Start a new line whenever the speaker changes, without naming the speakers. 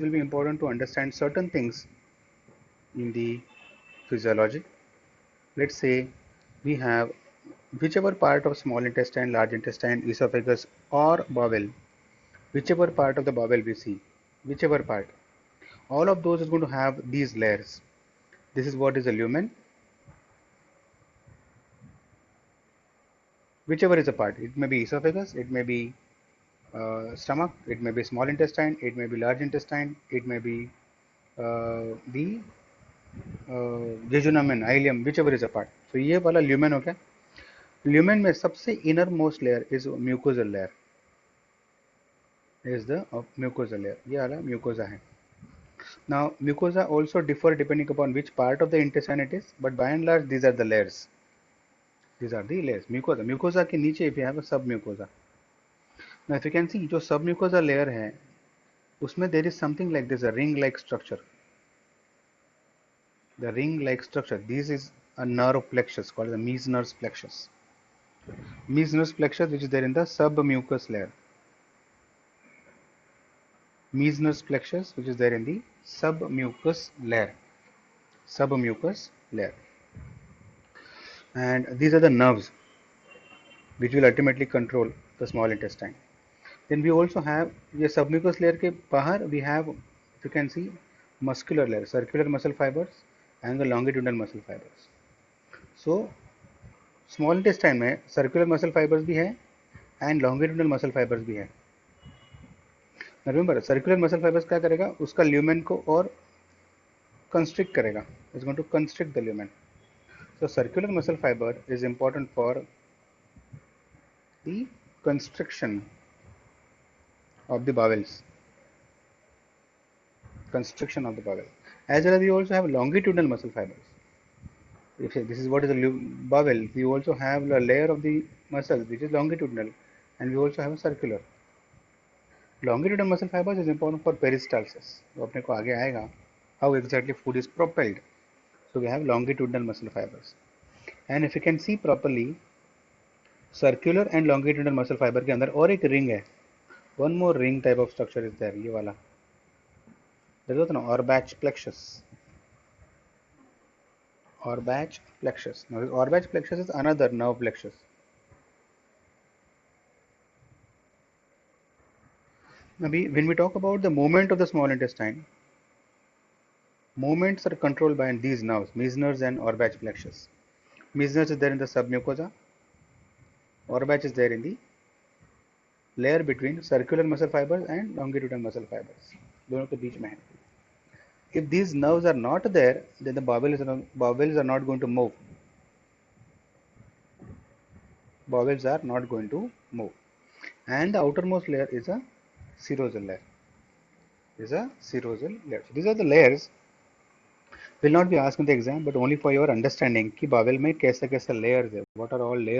will be important to understand certain things in the physiology. Let's say we have whichever part of small intestine, large intestine, esophagus or bowel, whichever part of the bowel we see, whichever part, all of those is going to have these layers. This is what is the lumen, whichever is a part. It may be esophagus, it may be stomach, it may be small intestine, it may be large intestine, it may be the jejunum and ileum, whichever is a part. So ये वाला lumen हो गया. Lumen में सबसे inner most layer is mucosal layer. Is the mucosal layer. ये वाला mucosa है. Now mucosa also differ depending upon which part of the intestine it is, but by and large these are the layers. These are the layers. Mucosa. Mucosa के नीचे if you have a submucosa. Now if you can see जो submucosa layer है, उसमें there is something like this, a ring-like structure. The ring-like structure. This is a nerve plexus called the Meissner's plexus. Meissner's plexus, which is there in the submucous layer. Meissner's plexus, which is there in the submucous layer. Submucous layer. And these are the nerves which will ultimately control the small intestine. Then we also have the submucous layer के बाहर we have, you can see, muscular layer, circular muscle fibers and the longitudinal muscle fibers. So small intestine में circular muscle fibers भी है and longitudinal muscle fibers भी है. Now remember, circular muscle fibers क्या करेगा, उसका lumen को और constrict करेगा. It's going to constrict the lumen. So circular muscle fiber is important for the constriction of the bowels. Constriction of the bowel. As well as we also have longitudinal muscle fibers. If this is what is the bowel, we also have a layer of the muscle which is longitudinal, and we also have a circular. Longitudinal muscle fibers is important for peristalsis. तो अपने को आगे आएगा how exactly food is propelled. So we have longitudinal muscle fibers. And if you can see properly, circular and longitudinal muscle fiber के अंदर और एक ring है. One more ring type of structure is there. ये वाला. There is ना Orbach plexus. Orbach plexus. Now this Orbach plexus is another nerve plexus. Now when we talk about the movement of the small intestine, movements are controlled by these nerves, Meissner's and Orbach plexus. Meissner's is there in the submucosa. Orbach is there in the layer between circular muscle fibers and longitudinal muscle fibers. दोनों के बीच में है. If these nerves are not there, then the bowels are not going to move. Bowels are not going to move. And the outermost layer is a serosal layer. So these are the layers. Will not be asked in the exam, but only for your understanding कि bowel में कैसे कैसे layers है. What are all layers?